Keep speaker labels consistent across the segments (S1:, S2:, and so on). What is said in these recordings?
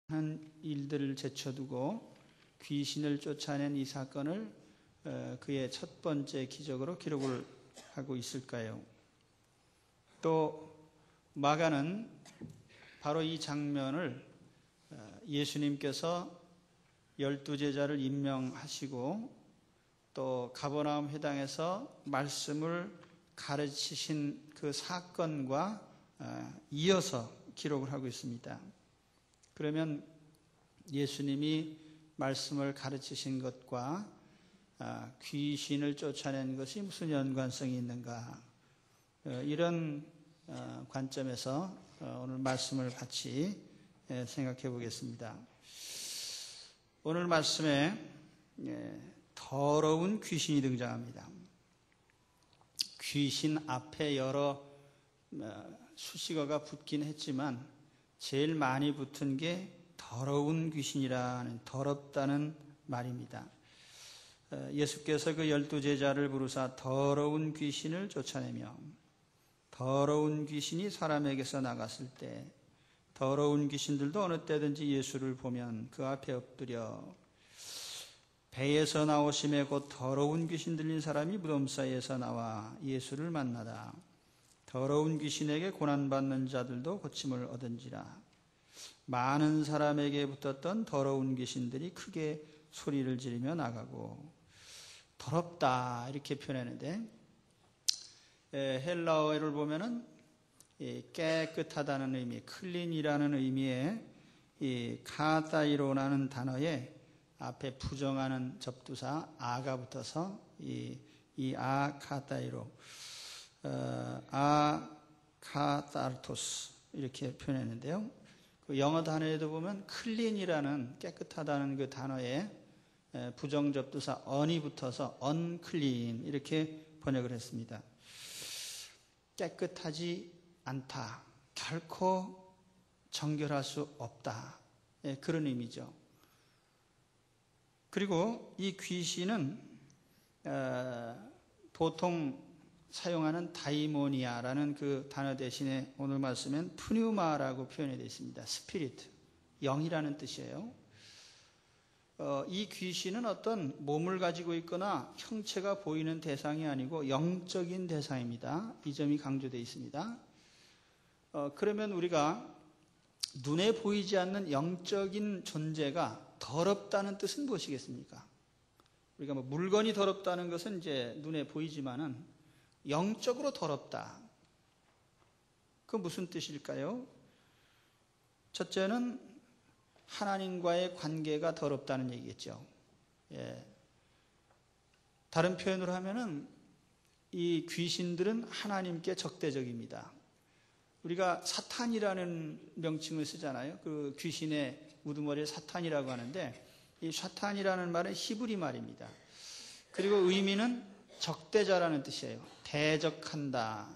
S1: 한 일들을 제쳐두고 귀신을 쫓아낸 이 사건을 그의 첫 번째 기적으로 기록을 하고 있을까요? 또 마가는 바로 이 장면을 예수님께서 12제자를 임명하시고 또 가버나움 회당에서 말씀을 가르치신 그 사건과 이어서 기록을 하고 있습니다. 그러면 예수님이 말씀을 가르치신 것과 귀신을 쫓아낸 것이 무슨 연관성이 있는가? 이런 관점에서 오늘 말씀을 같이 생각해 보겠습니다. 오늘 말씀에 더러운 귀신이 등장합니다. 귀신 앞에 여러 수식어가 붙긴 했지만 제일 많이 붙은 게 더러운 귀신이라는, 더럽다는 말입니다. 예수께서 그 12제자를 부르사 더러운 귀신을 쫓아내며 더러운 귀신이 사람에게서 나갔을 때 더러운 귀신들도 어느 때든지 예수를 보면 그 앞에 엎드려 배에서 나오심에 곧 더러운 귀신 들린 사람이 무덤 사이에서 나와 예수를 만나다 더러운 귀신에게 고난받는 자들도 고침을 얻은지라. 많은 사람에게 붙었던 더러운 귀신들이 크게 소리를 지르며 나가고, 더럽다 이렇게 표현하는데 헬라어를 보면은 깨끗하다는 의미, 클린이라는 의미의 이 카타이로라는 단어에 앞에 부정하는 접두사 아가 붙어서 이 카타이로, 카타르토스 이렇게 표현했는데요. 그 영어 단어에도 보면 클린이라는 깨끗하다는 그 단어에 부정 접두사 on이 붙어서 unclean 이렇게 번역을 했습니다. 깨끗하지 않다, 결코 정결할 수 없다, 그런 의미죠. 그리고 이 귀신은 보통 사용하는 다이모니아라는 그 단어 대신에 오늘 말씀엔 푸뉴마라고 표현이 되어 있습니다. 스피리트, 영이라는 뜻이에요. 이 귀신은 어떤 몸을 가지고 있거나 형체가 보이는 대상이 아니고 영적인 대상입니다. 이 점이 강조되어 있습니다. 그러면 우리가 눈에 보이지 않는 영적인 존재가 더럽다는 뜻은 무엇이겠습니까? 우리가 물건이 더럽다는 것은 이제 눈에 보이지만은 영적으로 더럽다. 그 무슨 뜻일까요? 첫째는 하나님과의 관계가 더럽다는 얘기겠죠. 다른 표현으로 하면은 이 귀신들은 하나님께 적대적입니다. 우리가 사탄이라는 명칭을 쓰잖아요. 그 귀신의 우두머리를 사탄이라고 하는데 이 사탄이라는 말은 히브리 말입니다. 그리고 의미는 적대자라는 뜻이에요. 대적한다,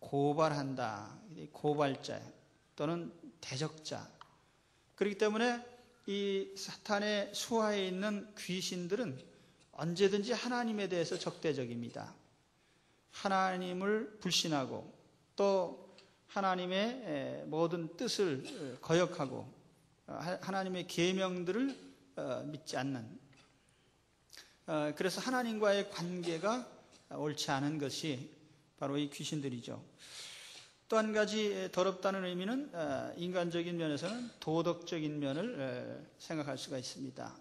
S1: 고발한다, 고발자 또는 대적자. 그렇기 때문에 이 사탄의 수하에 있는 귀신들은 언제든지 하나님에 대해서 적대적입니다. 하나님을 불신하고 또 하나님의 모든 뜻을 거역하고 하나님의 계명들을 믿지 않는, 그래서 하나님과의 관계가 옳지 않은 것이 바로 이 귀신들이죠. 또 한 가지 더럽다는 의미는 인간적인 면에서는 도덕적인 면을 생각할 수가 있습니다.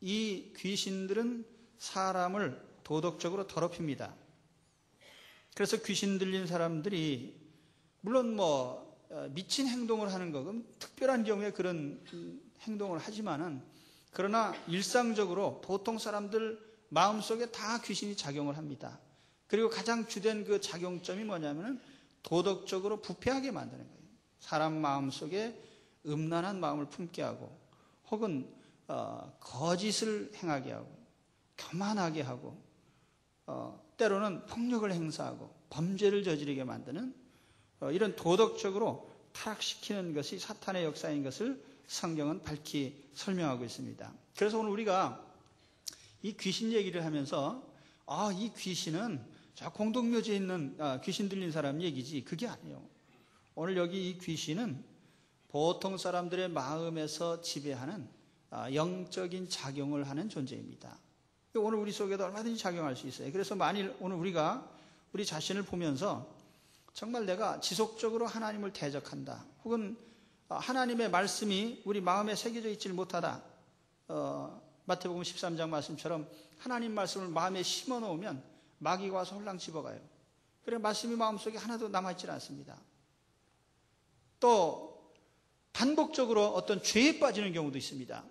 S1: 이 귀신들은 사람을 도덕적으로 더럽힙니다. 그래서 귀신 들린 사람들이 물론 미친 행동을 하는 거, 그럼 특별한 경우에 그런 행동을 하지만은, 그러나 일상적으로 보통 사람들 마음속에 다 귀신이 작용을 합니다. 그리고 가장 주된 그 작용점이 뭐냐면은 도덕적으로 부패하게 만드는 거예요. 사람 마음속에 음란한 마음을 품게 하고, 혹은 거짓을 행하게 하고, 교만하게 하고, 때로는 폭력을 행사하고 범죄를 저지르게 만드는 이런 도덕적으로 타락시키는 것이 사탄의 역사인 것을 성경은 밝히 설명하고 있습니다. 그래서 오늘 우리가 이 귀신 얘기를 하면서 이 귀신은 저 공동묘지에 있는 귀신 들린 사람 얘기지, 그게 아니에요. 오늘 여기 이 귀신은 보통 사람들의 마음에서 지배하는 영적인 작용을 하는 존재입니다. 오늘 우리 속에도 얼마든지 작용할 수 있어요. 그래서 만일 오늘 우리가 우리 자신을 보면서 정말 내가 지속적으로 하나님을 대적한다, 혹은 하나님의 말씀이 우리 마음에 새겨져 있지를 못하다, 마태복음 13장 말씀처럼 하나님 말씀을 마음에 심어 놓으면 마귀가 와서 홀랑 집어가요. 그래 말씀이 마음속에 하나도 남아있지 않습니다. 또 반복적으로 어떤 죄에 빠지는 경우도 있습니다.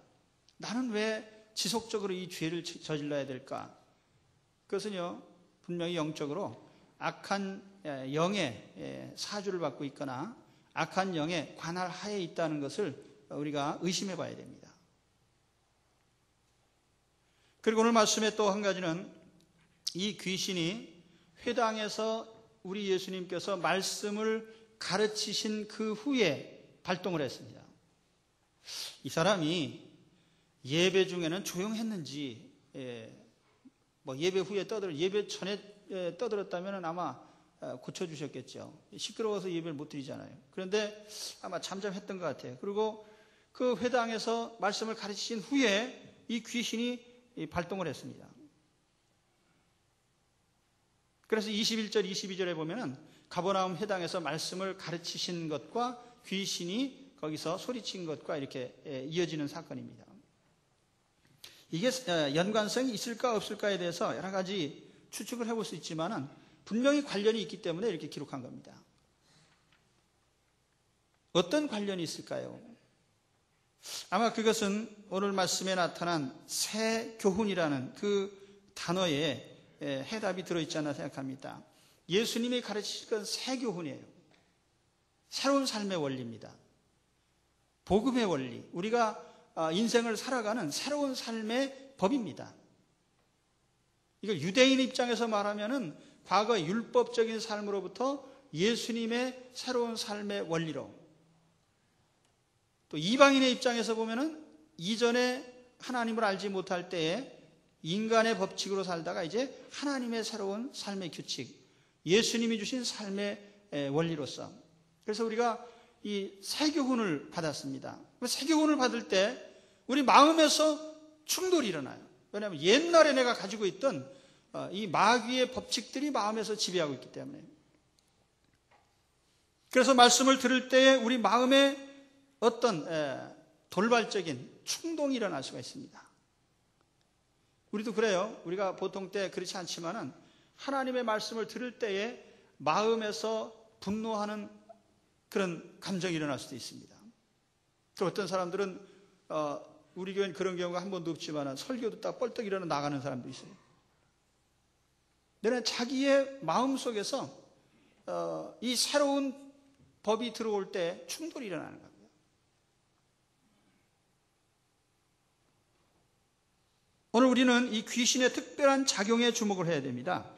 S1: 나는 왜 지속적으로 이 죄를 저질러야 될까? 그것은요, 분명히 영적으로 악한 영의 사주를 받고 있거나 악한 영의 관할 하에 있다는 것을 우리가 의심해 봐야 됩니다. 그리고 오늘 말씀의 또 한 가지는 이 귀신이 회당에서 우리 예수님께서 말씀을 가르치신 그 후에 발동을 했습니다. 이 사람이 예배 중에는 조용했는지, 예배 후에 예배 전에 떠들었다면 아마 고쳐주셨겠죠. 시끄러워서 예배를 못 드리잖아요. 그런데 아마 잠잠했던 것 같아요. 그리고 그 회당에서 말씀을 가르치신 후에 이 귀신이 발동을 했습니다. 그래서 21절, 22절에 보면은 가버나움 회당에서 말씀을 가르치신 것과 귀신이 거기서 소리친 것과 이렇게 이어지는 사건입니다. 이게 연관성이 있을까 없을까에 대해서 여러 가지 추측을 해볼 수 있지만은 분명히 관련이 있기 때문에 이렇게 기록한 겁니다. 어떤 관련이 있을까요? 아마 그것은 오늘 말씀에 나타난 새 교훈이라는 그 단어에 해답이 들어있지 않나 생각합니다. 예수님이 가르치신 건 새 교훈이에요. 새로운 삶의 원리입니다. 복음의 원리, 우리가 인생을 살아가는 새로운 삶의 법입니다. 이걸 유대인 입장에서 말하면은 과거 율법적인 삶으로부터 예수님의 새로운 삶의 원리로, 또 이방인의 입장에서 보면은 이전에 하나님을 알지 못할 때에 인간의 법칙으로 살다가 이제 하나님의 새로운 삶의 규칙, 예수님이 주신 삶의 원리로서, 그래서 우리가 이 새 교훈을 받았습니다. 새 교훈을 받을 때 우리 마음에서 충돌이 일어나요. 왜냐하면 옛날에 내가 가지고 있던 이 마귀의 법칙들이 마음에서 지배하고 있기 때문에. 그래서 말씀을 들을 때에 우리 마음에 어떤 돌발적인 충동이 일어날 수가 있습니다. 우리도 그래요. 우리가 보통 때 그렇지 않지만은 하나님의 말씀을 들을 때에 마음에서 분노하는 그런 감정이 일어날 수도 있습니다. 또 어떤 사람들은 우리 교회는 그런 경우가 한 번도 없지만 설교 듣다가 뻘떡 일어나 나가는 사람도 있어요. 내가 자기의 마음속에서 이 새로운 법이 들어올 때 충돌이 일어나는 겁니다. 오늘 우리는 이 귀신의 특별한 작용에 주목을 해야 됩니다.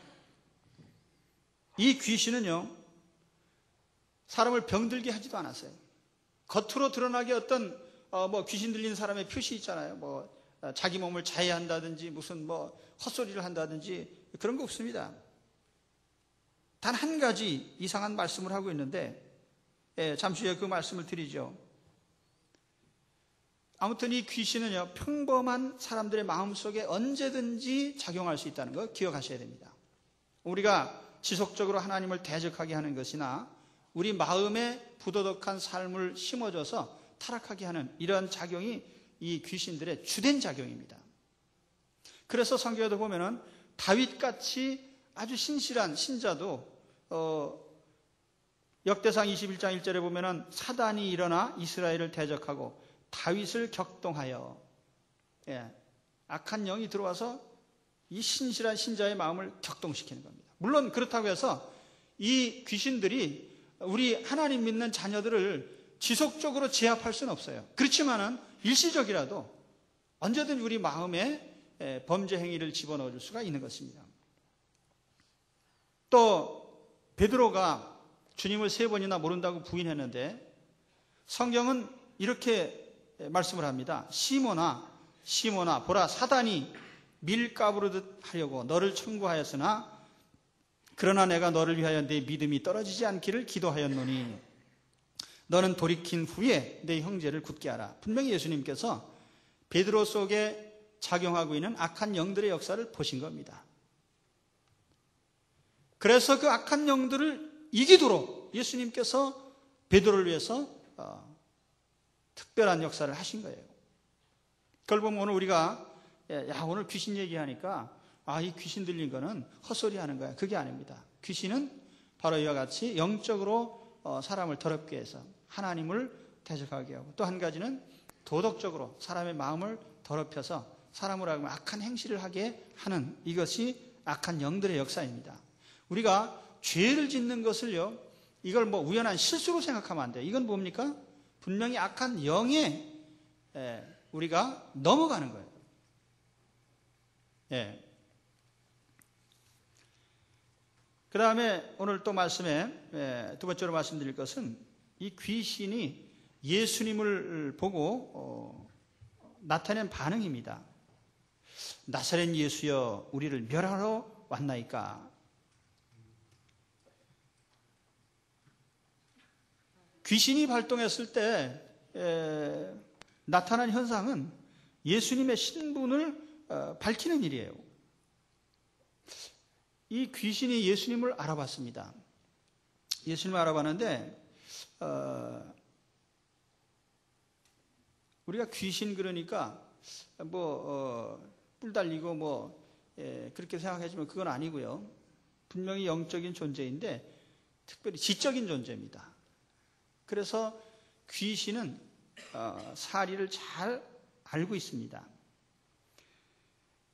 S1: 이 귀신은요, 사람을 병들게 하지도 않았어요. 겉으로 드러나게 어떤 귀신 들린 사람의 표시 있잖아요. 자기 몸을 자해한다든지 무슨 헛소리를 한다든지 그런 거 없습니다. 단 한 가지 이상한 말씀을 하고 있는데, 잠시 후에 그 말씀을 드리죠. 아무튼 이 귀신은요, 평범한 사람들의 마음속에 언제든지 작용할 수 있다는 거 기억하셔야 됩니다. 우리가 지속적으로 하나님을 대적하게 하는 것이나 우리 마음에 부도덕한 삶을 심어줘서 타락하게 하는 이러한 작용이 이 귀신들의 주된 작용입니다. 그래서 성경에도 보면은 다윗같이 아주 신실한 신자도 역대상 21장 1절에 보면은 사단이 일어나 이스라엘을 대적하고 다윗을 격동하여, 악한 영이 들어와서 이 신실한 신자의 마음을 격동시키는 겁니다. 물론 그렇다고 해서 이 귀신들이 우리 하나님 믿는 자녀들을 지속적으로 제압할 수는 없어요. 그렇지만은 일시적이라도 언제든지 우리 마음에 범죄 행위를 집어넣어 줄 수가 있는 것입니다. 또 베드로가 주님을 3번이나 모른다고 부인했는데 성경은 이렇게 말씀을 합니다. 시몬아, 시몬아, 보라, 사단이 밀가부르듯 하려고 너를 청구하였으나 그러나 내가 너를 위하여 네 믿음이 떨어지지 않기를 기도하였노니 너는 돌이킨 후에 내 형제를 굳게 하라. 분명히 예수님께서 베드로 속에 작용하고 있는 악한 영들의 역사를 보신 겁니다. 그래서 그 악한 영들을 이기도록 예수님께서 베드로를 위해서 특별한 역사를 하신 거예요. 그걸 보면 오늘 우리가 오늘 귀신 얘기하니까 이 귀신 들린 거는 헛소리 하는 거야. 그게 아닙니다. 귀신은 바로 이와 같이 영적으로 사람을 더럽게 해서 하나님을 대적하게 하고, 또 한 가지는 도덕적으로 사람의 마음을 더럽혀서 사람으로 하여금 악한 행실을 하게 하는, 이것이 악한 영들의 역사입니다. 우리가 죄를 짓는 것을요, 이걸 우연한 실수로 생각하면 안 돼요. 이건 뭡니까? 분명히 악한 영에 우리가 넘어가는 거예요. 그 다음에 오늘 또 말씀에 두 번째로 말씀드릴 것은 이 귀신이 예수님을 보고 나타낸 반응입니다. 나사렛 예수여, 우리를 멸하러 왔나이까? 귀신이 발동했을 때 나타난 현상은 예수님의 신분을 밝히는 일이에요. 이 귀신이 예수님을 알아봤습니다. 예수님을 알아봤는데 우리가 귀신 그러니까 뿔 달리고 그렇게 생각하지만 그건 아니고요. 분명히 영적인 존재인데 특별히 지적인 존재입니다. 그래서 귀신은 사리를 잘 알고 있습니다.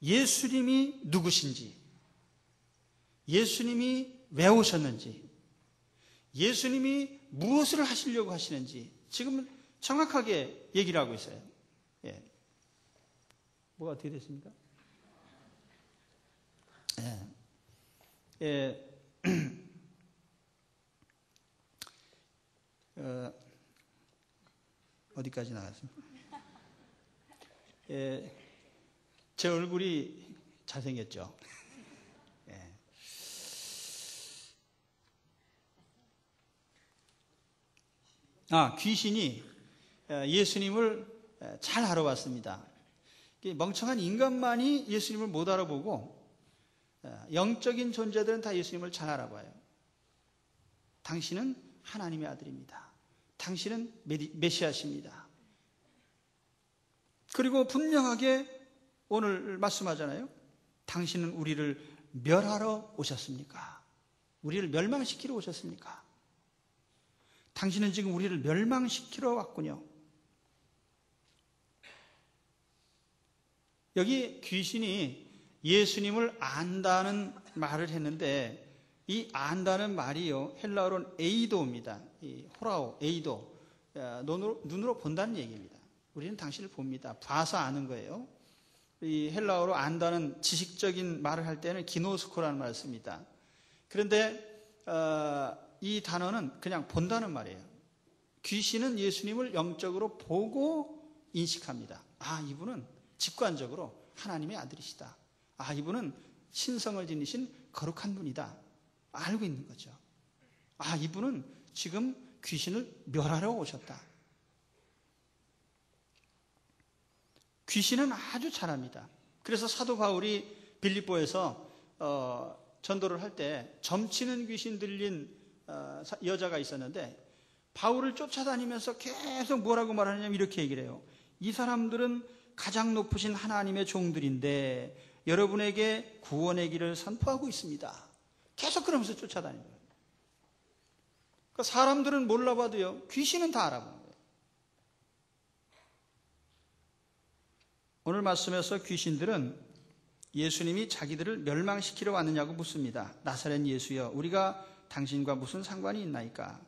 S1: 예수님이 누구신지, 예수님이 왜 오셨는지, 예수님이 무엇을 하시려고 하시는지 지금 정확하게 얘기를 하고 있어요. 뭐가 어떻게 됐습니까? 어디까지 나갔습니까? 제 얼굴이 잘생겼죠. 귀신이 예수님을 잘 알아봤습니다. 멍청한 인간만이 예수님을 못 알아보고 영적인 존재들은 다 예수님을 잘 알아봐요. 당신은 하나님의 아들입니다. 당신은 메시아십니다. 그리고 분명하게 오늘 말씀하잖아요. 당신은 우리를 멸하러 오셨습니까? 우리를 멸망시키러 오셨습니까? 당신은 지금 우리를 멸망시키러 왔군요. 여기 귀신이 예수님을 안다는 말을 했는데, 이 안다는 말이요, 헬라어로는 에이도입니다. 이 호라오, 에이도, 눈으로 본다는 얘기입니다. 우리는 당신을 봅니다. 봐서 아는 거예요. 이 헬라어로 안다는 지식적인 말을 할 때는 기노스코라는 말을 씁니다. 그런데 이 단어는 그냥 본다는 말이에요. 귀신은 예수님을 영적으로 보고 인식합니다. 이분은 직관적으로 하나님의 아들이시다. 이분은 신성을 지니신 거룩한 분이다. 알고 있는 거죠. 이분은 지금 귀신을 멸하러 오셨다. 귀신은 아주 잘합니다. 그래서 사도 바울이 빌립보에서 전도를 할 때 점치는 귀신 들린 여자가 있었는데, 바울을 쫓아다니면서 계속 뭐라고 말하냐면 이렇게 얘기를 해요. 이 사람들은 가장 높으신 하나님의 종들인데 여러분에게 구원의 길을 선포하고 있습니다. 계속 그러면서 쫓아다니는 거예요. 그러니까 사람들은 몰라봐도요, 귀신은 다 알아보는 거예요. 오늘 말씀에서 귀신들은 예수님이 자기들을 멸망시키러 왔느냐고 묻습니다. 나사렛 예수여, 우리가 당신과 무슨 상관이 있나이까?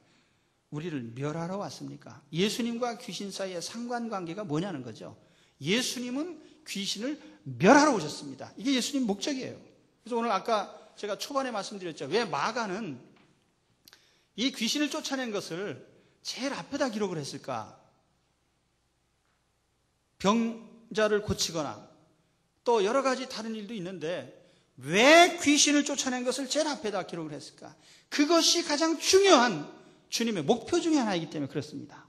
S1: 우리를 멸하러 왔습니까? 예수님과 귀신 사이의 상관관계가 뭐냐는 거죠. 예수님은 귀신을 멸하러 오셨습니다. 이게 예수님 목적이에요. 그래서 오늘 아까 제가 초반에 말씀드렸죠. 왜 마가는 이 귀신을 쫓아낸 것을 제일 앞에다 기록을 했을까? 병자를 고치거나 또 여러 가지 다른 일도 있는데 왜 귀신을 쫓아낸 것을 제일 앞에다 기록을 했을까? 그것이 가장 중요한 주님의 목표 중에 하나이기 때문에 그렇습니다.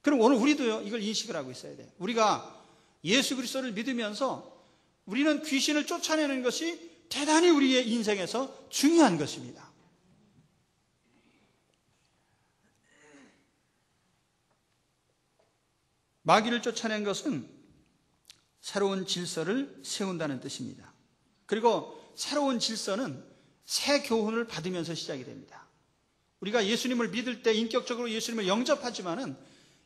S1: 그럼 오늘 우리도요, 이걸 인식을 하고 있어야 돼요. 우리가 예수 그리스도를 믿으면서 우리는 귀신을 쫓아내는 것이 대단히 우리의 인생에서 중요한 것입니다. 마귀를 쫓아낸 것은 새로운 질서를 세운다는 뜻입니다. 그리고 새로운 질서는 새 교훈을 받으면서 시작이 됩니다. 우리가 예수님을 믿을 때 인격적으로 예수님을 영접하지만은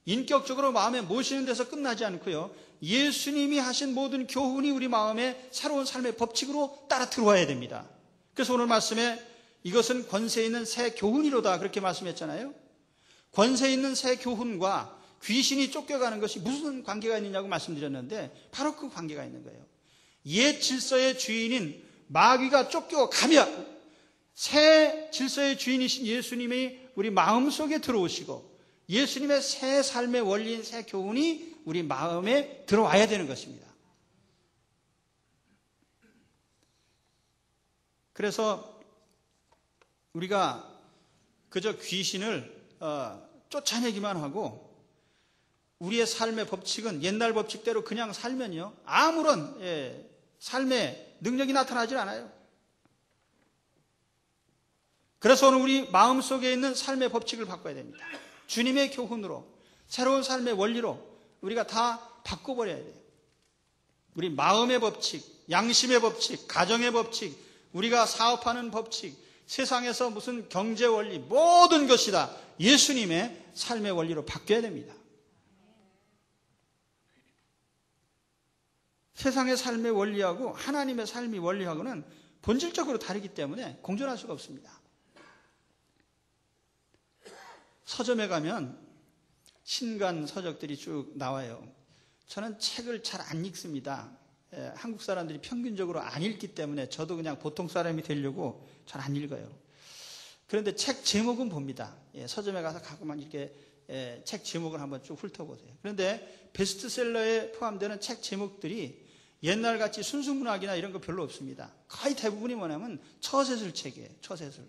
S1: 인격적으로 마음에 모시는 데서 끝나지 않고요, 예수님이 하신 모든 교훈이 우리 마음에 새로운 삶의 법칙으로 따라 들어와야 됩니다. 그래서 오늘 말씀에 이것은 권세 있는 새 교훈이로다 그렇게 말씀했잖아요. 권세 있는 새 교훈과 귀신이 쫓겨가는 것이 무슨 관계가 있느냐고 말씀드렸는데 바로 그 관계가 있는 거예요. 옛 질서의 주인인 마귀가 쫓겨가면 새 질서의 주인이신 예수님이 우리 마음속에 들어오시고 예수님의 새 삶의 원리인 새 교훈이 우리 마음에 들어와야 되는 것입니다. 그래서 우리가 그저 귀신을 쫓아내기만 하고 우리의 삶의 법칙은 옛날 법칙대로 그냥 살면요, 아무런 삶의 능력이 나타나질 않아요. 그래서 오늘 우리 마음속에 있는 삶의 법칙을 바꿔야 됩니다. 주님의 교훈으로, 새로운 삶의 원리로 우리가 다 바꿔버려야 돼요. 우리 마음의 법칙, 양심의 법칙, 가정의 법칙, 우리가 사업하는 법칙, 세상에서 무슨 경제 원리, 모든 것이 다 예수님의 삶의 원리로 바뀌어야 됩니다. 세상의 삶의 원리하고 하나님의 삶의 원리하고는 본질적으로 다르기 때문에 공존할 수가 없습니다. 서점에 가면 신간 서적들이 쭉 나와요. 저는 책을 잘 안 읽습니다. 한국 사람들이 평균적으로 안 읽기 때문에 저도 그냥 보통 사람이 되려고 잘 안 읽어요. 그런데 책 제목은 봅니다. 서점에 가서 가끔만 이렇게 책 제목을 한번 쭉 훑어보세요. 그런데 베스트셀러에 포함되는 책 제목들이 옛날같이 순수문학이나 이런 거 별로 없습니다. 거의 대부분이 뭐냐면 처세술 책이에요. 처세술.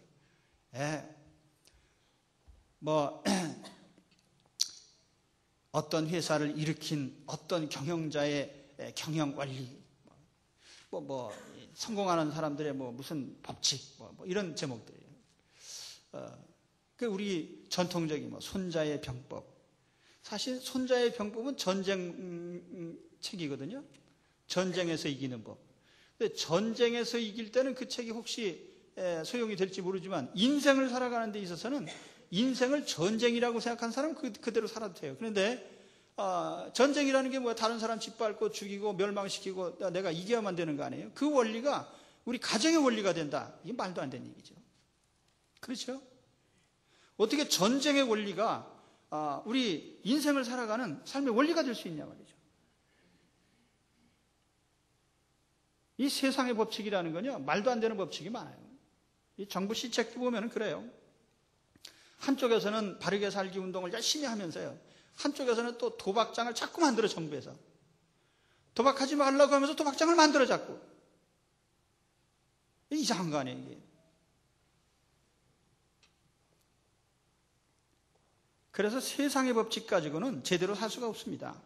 S1: 어떤 회사를 일으킨 어떤 경영자의 경영 원리, 성공하는 사람들의 무슨 법칙, 이런 제목들이에요. 우리 전통적인 손자의 병법. 사실 손자의 병법은 전쟁 책이거든요. 전쟁에서 이기는 법. 근데 전쟁에서 이길 때는 그 책이 혹시 소용이 될지 모르지만 인생을 살아가는 데 있어서는 인생을 전쟁이라고 생각한 사람은 그대로 살아도 돼요. 그런데 전쟁이라는 게 다른 사람 짓밟고 죽이고 멸망시키고 내가 이겨야만 되는 거 아니에요? 그 원리가 우리 가정의 원리가 된다. 이게 말도 안 되는 얘기죠. 그렇죠? 어떻게 전쟁의 원리가 우리 인생을 살아가는 삶의 원리가 될 수 있냐 말이죠. 이 세상의 법칙이라는 건요, 말도 안 되는 법칙이 많아요. 이 정부 시책도 보면 그래요. 한쪽에서는 바르게 살기 운동을 열심히 하면서요, 한쪽에서는 또 도박장을 자꾸 만들어, 정부에서. 도박하지 말라고 하면서 도박장을 만들어 자꾸. 이상한 거 아니에요, 이게. 그래서 세상의 법칙 가지고는 제대로 살 수가 없습니다.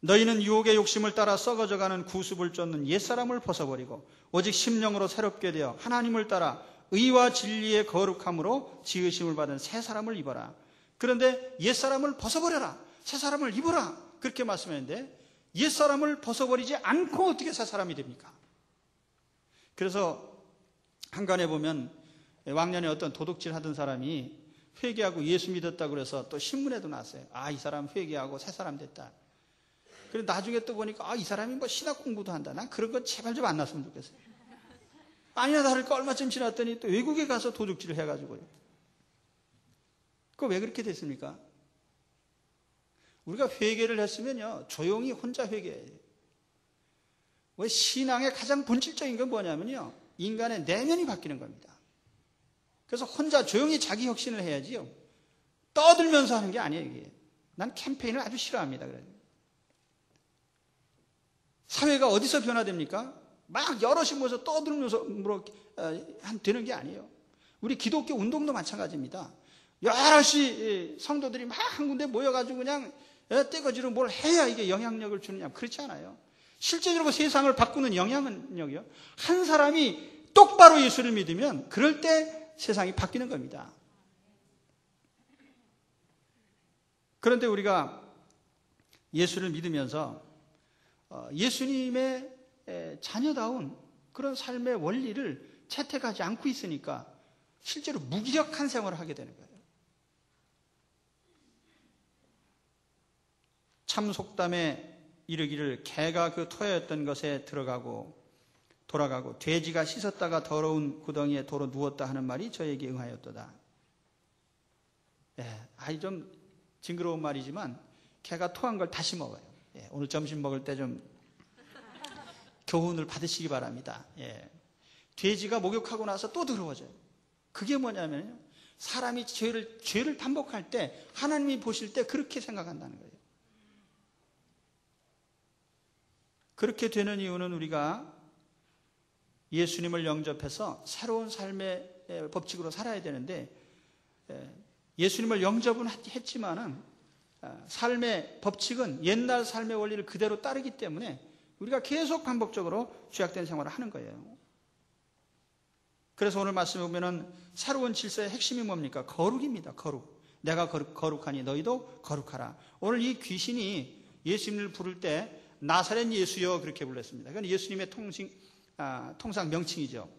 S1: 너희는 유혹의 욕심을 따라 썩어져가는 구습을 쫓는 옛사람을 벗어버리고 오직 심령으로 새롭게 되어 하나님을 따라 의와 진리의 거룩함으로 지으심을 받은 새 사람을 입어라. 그런데 옛사람을 벗어버려라, 새 사람을 입어라, 그렇게 말씀했는데 옛사람을 벗어버리지 않고 어떻게 새 사람이 됩니까? 그래서 한간에 보면 왕년에 어떤 도둑질 하던 사람이 회개하고 예수 믿었다고 그래서 또 신문에도 났어요. 이 사람 회개하고 새 사람 됐다. 그리고 나중에 또 보니까 이 사람이 신학 공부도 한다. 난 그런 건 제발 좀 안 났으면 좋겠어요. 아니나 다를까 얼마쯤 지났더니 또 외국에 가서 도둑질을 해가지고요. 그거 왜 그렇게 됐습니까? 우리가 회개를 했으면요, 조용히 혼자 회개해요. 왜 신앙의 가장 본질적인 건 뭐냐면요, 인간의 내면이 바뀌는 겁니다. 그래서 혼자 조용히 자기 혁신을 해야지요, 떠들면서 하는 게 아니에요, 이게. 난 캠페인을 아주 싫어합니다. 그래요. 사회가 어디서 변화됩니까? 막 여럿이 모여서 떠들면서 되는 게 아니에요. 우리 기독교 운동도 마찬가지입니다. 여럿이 성도들이 막 한 군데 모여가지고 그냥 떼거지로 뭘 해야 이게 영향력을 주느냐. 그렇지 않아요. 실제적으로 세상을 바꾸는 영향력이요. 한 사람이 똑바로 예수를 믿으면 그럴 때 세상이 바뀌는 겁니다. 그런데 우리가 예수를 믿으면서 예수님의 자녀다운 그런 삶의 원리를 채택하지 않고 있으니까 실제로 무기력한 생활을 하게 되는 거예요. 참 속담에 이르기를 개가 그 토하였던 것에 돌아가고 돼지가 씻었다가 더러운 구덩이에 도로 누웠다 하는 말이 저에게 응하였도다. 아이 좀 징그러운 말이지만 개가 토한 걸 다시 먹어요. 오늘 점심 먹을 때 좀 교훈을 받으시기 바랍니다. 돼지가 목욕하고 나서 또 더러워져요. 그게 뭐냐면요, 사람이 죄를 반복할 때 하나님이 보실 때 그렇게 생각한다는 거예요. 그렇게 되는 이유는 우리가 예수님을 영접해서 새로운 삶의 법칙으로 살아야 되는데, 예수님을 영접은 했지만은 삶의 법칙은 옛날 삶의 원리를 그대로 따르기 때문에 우리가 계속 반복적으로 죄악된 생활을 하는 거예요. 그래서 오늘 말씀에 보면은 새로운 질서의 핵심이 뭡니까? 거룩입니다. 거룩. 내가 거룩하니 너희도 거룩하라. 오늘 이 귀신이 예수님을 부를 때 나사렛 예수여 그렇게 불렀습니다. 그건 예수님의 통상 명칭이죠.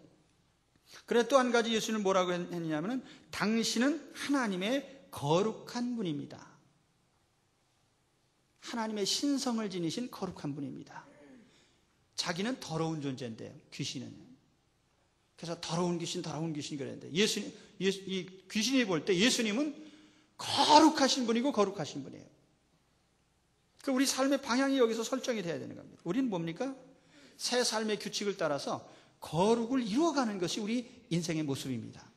S1: 그래 또 한 가지 예수님은 뭐라고 했냐면은 당신은 하나님의 거룩한 분입니다. 하나님의 신성을 지니신 거룩한 분입니다. 자기는 더러운 존재인데 귀신은. 그래서 더러운 귀신 그랬는데 이 귀신이 볼 때 예수님은 거룩하신 분이고 거룩하신 분이에요. 우리 삶의 방향이 여기서 설정이 돼야 되는 겁니다. 우리는 뭡니까? 새 삶의 규칙을 따라서 거룩을 이루어가는 것이 우리 인생의 모습입니다.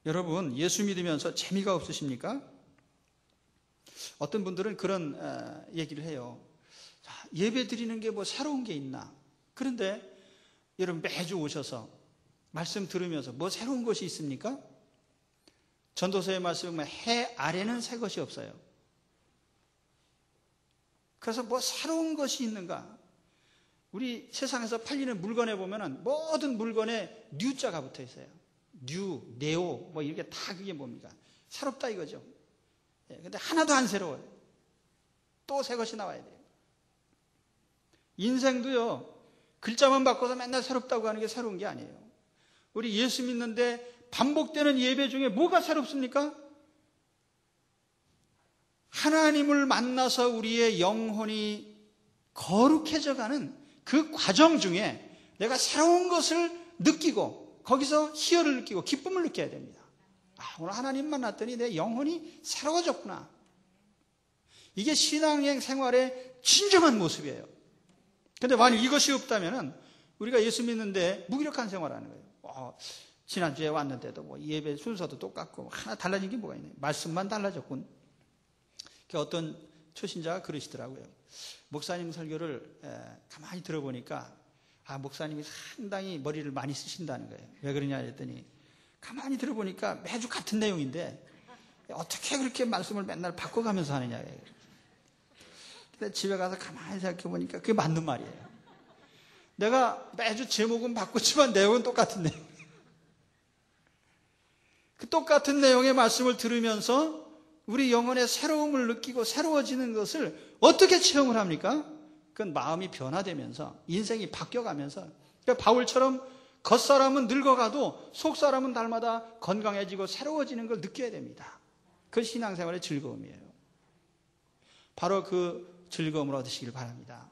S1: 여러분, 예수 믿으면서 재미가 없으십니까? 어떤 분들은 그런 얘기를 해요. 예배 드리는 게 뭐 새로운 게 있나? 그런데 여러분 매주 오셔서 말씀 들으면서 뭐 새로운 것이 있습니까? 전도서의 말씀에 보면 해 아래는 새 것이 없어요. 그래서 뭐 새로운 것이 있는가? 우리 세상에서 팔리는 물건에 보면은 모든 물건에 뉴자가 붙어 있어요. 뉴, 네오, 뭐 이렇게 다 그게 뭡니까? 새롭다 이거죠. 근데 하나도 안 새로워요. 또 새 것이 나와야 돼요. 인생도요, 글자만 바꿔서 맨날 새롭다고 하는 게 새로운 게 아니에요. 우리 예수 믿는데 반복되는 예배 중에 뭐가 새롭습니까? 하나님을 만나서 우리의 영혼이 거룩해져가는 그 과정 중에 내가 새로운 것을 느끼고 거기서 희열을 느끼고 기쁨을 느껴야 됩니다. 오늘 하나님 만났더니 내 영혼이 새로워졌구나. 이게 신앙의 생활의 진정한 모습이에요. 그런데 만약 이것이 없다면 우리가 예수 믿는데 무기력한 생활을 하는 거예요. 지난주에 왔는데도 뭐 예배 순서도 똑같고 하나 달라진 게 뭐가 있네. 말씀만 달라졌군. 어떤 초신자가 그러시더라고요. 목사님 설교를 가만히 들어보니까 목사님이 상당히 머리를 많이 쓰신다는 거예요. 왜 그러냐 했더니 가만히 들어보니까 매주 같은 내용인데 어떻게 그렇게 말씀을 맨날 바꿔가면서 하느냐. 근데 집에 가서 가만히 생각해보니까 그게 맞는 말이에요. 내가 매주 제목은 바꾸지만 내용은 똑같은 내용. 그 똑같은 내용의 말씀을 들으면서 우리 영혼의 새로움을 느끼고 새로워지는 것을 어떻게 체험을 합니까? 그건 마음이 변화되면서 인생이 바뀌어가면서, 그러니까 바울처럼 겉사람은 늙어가도 속사람은 날마다 건강해지고 새로워지는 걸 느껴야 됩니다. 그 신앙생활의 즐거움이에요. 바로 그 즐거움을 얻으시길 바랍니다.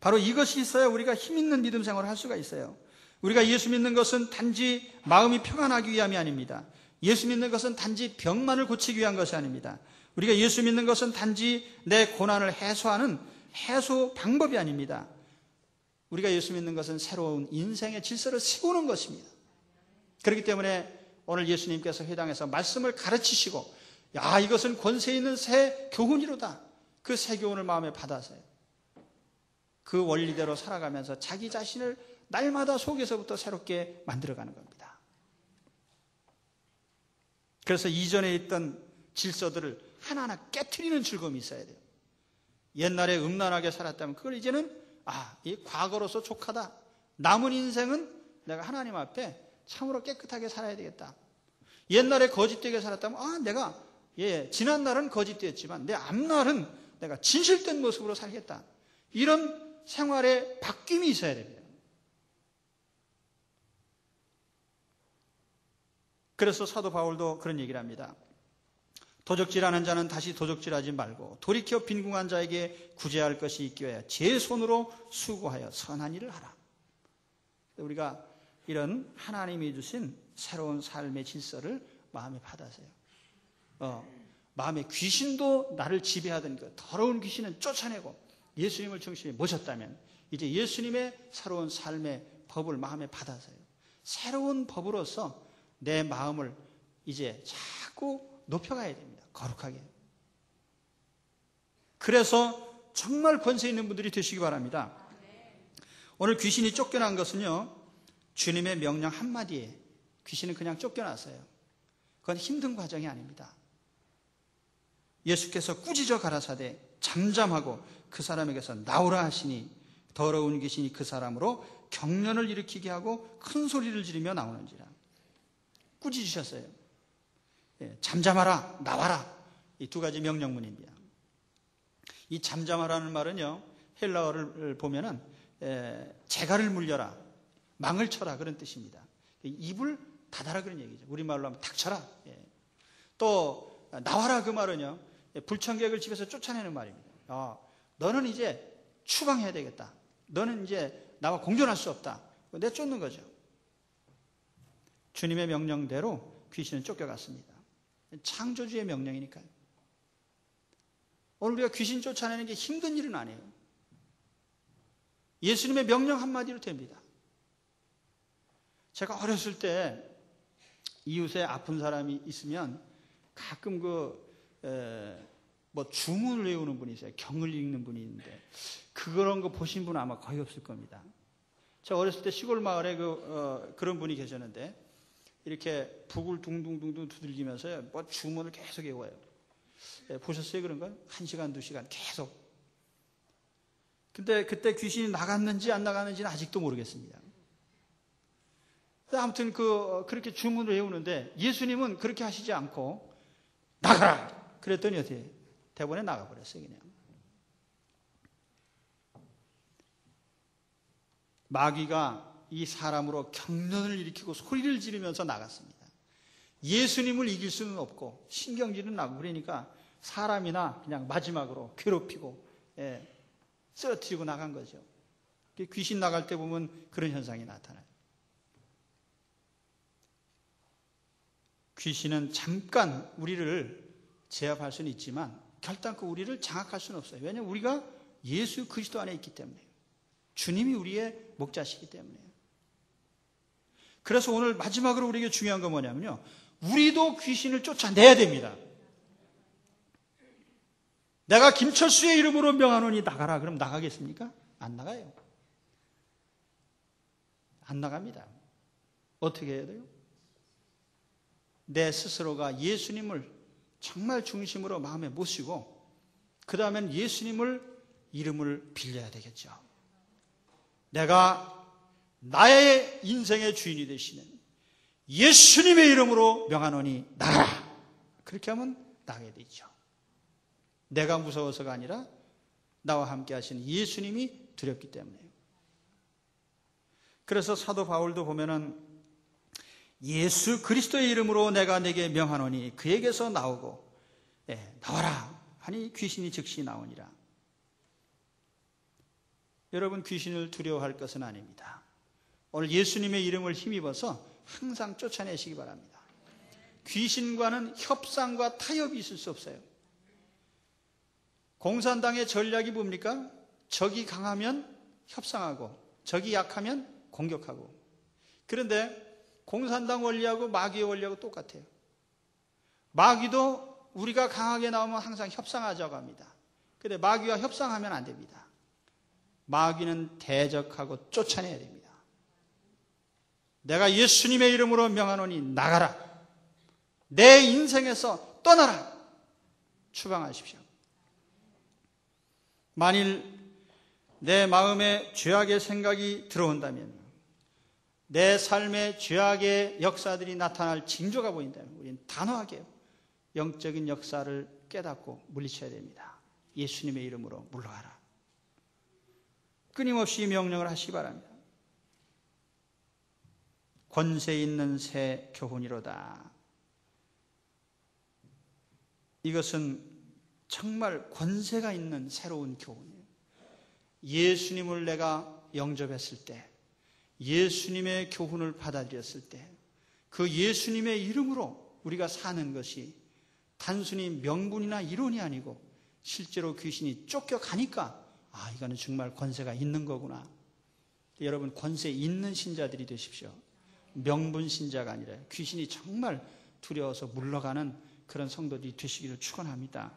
S1: 바로 이것이 있어야 우리가 힘있는 믿음 생활을 할 수가 있어요. 우리가 예수 믿는 것은 단지 마음이 평안하기 위함이 아닙니다. 예수 믿는 것은 단지 병만을 고치기 위한 것이 아닙니다. 우리가 예수 믿는 것은 단지 내 고난을 해소하는 해소 방법이 아닙니다. 우리가 예수 믿는 것은 새로운 인생의 질서를 세우는 것입니다. 그렇기 때문에 오늘 예수님께서 회당에서 말씀을 가르치시고 이것은 권세 있는 새 교훈이로다. 그 새 교훈을 마음에 받아서요. 그 원리대로 살아가면서 자기 자신을 날마다 속에서부터 새롭게 만들어가는 겁니다. 그래서 이전에 있던 질서들을 하나하나 깨트리는 즐거움이 있어야 돼요. 옛날에 음란하게 살았다면 그걸 이제는 이 과거로서 족하다. 남은 인생은 내가 하나님 앞에 참으로 깨끗하게 살아야 되겠다. 옛날에 거짓되게 살았다면 내가 지난 날은 거짓되었지만 내 앞날은 내가 진실된 모습으로 살겠다. 이런 생활의 바뀜이 있어야 됩니다. 그래서 사도 바울도 그런 얘기를 합니다. 도적질하는 자는 다시 도적질하지 말고 돌이켜 빈궁한 자에게 구제할 것이 있기에 제 손으로 수고하여 선한 일을 하라. 우리가 이런 하나님이 주신 새로운 삶의 질서를 마음에 받아세요. 마음에 귀신도 나를 지배하던 그 더러운 귀신은 쫓아내고 예수님을 중심에 모셨다면 이제 예수님의 새로운 삶의 법을 마음에 받아서요. 새로운 법으로서 내 마음을 이제 자꾸 높여가야 됩니다. 거룩하게. 그래서 정말 권세 있는 분들이 되시기 바랍니다. 오늘 귀신이 쫓겨난 것은요, 주님의 명령 한마디에 귀신은 그냥 쫓겨났어요. 그건 힘든 과정이 아닙니다. 예수께서 꾸짖어 가라사대 잠잠하고 그 사람에게서 나오라 하시니 더러운 귀신이 그 사람으로 경련을 일으키게 하고 큰 소리를 지르며 나오는지라. 꾸짖으셨어요. 잠잠하라, 나와라. 이 두 가지 명령문입니다. 이 잠잠하라는 말은요, 헬라어를 보면은 재갈을 물려라, 망을 쳐라 그런 뜻입니다. 입을 닫아라 그런 얘기죠. 우리말로 하면 닥쳐라. 또 나와라 그 말은요, 불청객을 집에서 쫓아내는 말입니다. 너는 이제 추방해야 되겠다. 너는 이제 나와 공존할 수 없다. 내쫓는 거죠. 주님의 명령대로 귀신은 쫓겨갔습니다. 창조주의 명령이니까요. 오늘 우리가 귀신 쫓아내는 게 힘든 일은 아니에요. 예수님의 명령 한마디로 됩니다. 제가 어렸을 때 이웃에 아픈 사람이 있으면 가끔 주문을 외우는 분이 있어요. 경을 읽는 분이 있는데 그런 거 보신 분은 아마 거의 없을 겁니다. 제가 어렸을 때 시골 마을에 그런 분이 계셨는데 이렇게 북을 둥둥둥둥 두들기면서 주문을 계속 외워요. 보셨어요 그런 건? 1시간, 2시간 계속. 근데 그때 귀신이 나갔는지 안 나갔는지는 아직도 모르겠습니다. 아무튼 그렇게 주문을 외우는데 예수님은 그렇게 하시지 않고 나가라! 그랬더니 어떻게 대본에 나가버렸어요 그냥. 마귀가 이 사람으로 경련을 일으키고 소리를 지르면서 나갔습니다. 예수님을 이길 수는 없고 신경질은 나고 그러니까 사람이나 그냥 마지막으로 괴롭히고 쓰러뜨리고 나간 거죠. 귀신 나갈 때 보면 그런 현상이 나타나요. 귀신은 잠깐 우리를 제압할 수는 있지만 결단코 우리를 장악할 수는 없어요. 왜냐하면 우리가 예수 그리스도 안에 있기 때문에요. 주님이 우리의 목자시기 때문에요. 그래서 오늘 마지막으로 우리에게 중요한 건 뭐냐면요, 우리도 귀신을 쫓아내야 됩니다. 내가 김철수의 이름으로 명하노니 나가라. 그럼 나가겠습니까? 안 나가요. 안 나갑니다. 어떻게 해야 돼요? 내 스스로가 예수님을 정말 중심으로 마음에 모시고 그 다음엔 예수님을 이름을 빌려야 되겠죠. 내가 나의 인생의 주인이 되시는 예수님의 이름으로 명하노니 나가라. 그렇게 하면 나가게 되죠. 내가 무서워서가 아니라 나와 함께 하시는 예수님이 두렵기 때문에요. 그래서 사도 바울도 보면은 예수 그리스도의 이름으로 내가 내게 명하노니 그에게서 나오고 나와라 하니 귀신이 즉시 나오니라. 여러분 귀신을 두려워할 것은 아닙니다. 오늘 예수님의 이름을 힘입어서 항상 쫓아내시기 바랍니다. 귀신과는 협상과 타협이 있을 수 없어요. 공산당의 전략이 뭡니까? 적이 강하면 협상하고 적이 약하면 공격하고. 그런데 공산당 원리하고 마귀의 원리하고 똑같아요. 마귀도 우리가 강하게 나오면 항상 협상하자고 합니다. 그런데 마귀와 협상하면 안 됩니다. 마귀는 대적하고 쫓아내야 됩니다. 내가 예수님의 이름으로 명하노니 나가라. 내 인생에서 떠나라. 추방하십시오. 만일 내 마음에 죄악의 생각이 들어온다면, 내 삶에 죄악의 역사들이 나타날 징조가 보인다면 우리는 단호하게 영적인 역사를 깨닫고 물리쳐야 됩니다. 예수님의 이름으로 물러가라. 끊임없이 명령을 하시기 바랍니다. 권세 있는 새 교훈이로다. 이것은 정말 권세가 있는 새로운 교훈이에요. 예수님을 내가 영접했을 때, 예수님의 교훈을 받아들였을 때, 그 예수님의 이름으로 우리가 사는 것이 단순히 명분이나 이론이 아니고 실제로 귀신이 쫓겨가니까 이거는 정말 권세가 있는 거구나. 여러분, 권세 있는 신자들이 되십시오. 명분 신자가 아니라 귀신이 정말 두려워서 물러가는 그런 성도들이 되시기를 축원합니다.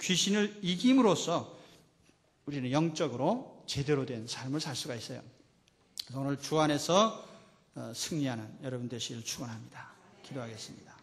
S1: 귀신을 이김으로써 우리는 영적으로 제대로 된 삶을 살 수가 있어요. 오늘 주 안에서 승리하는 여러분 되시기를 축원합니다. 기도하겠습니다.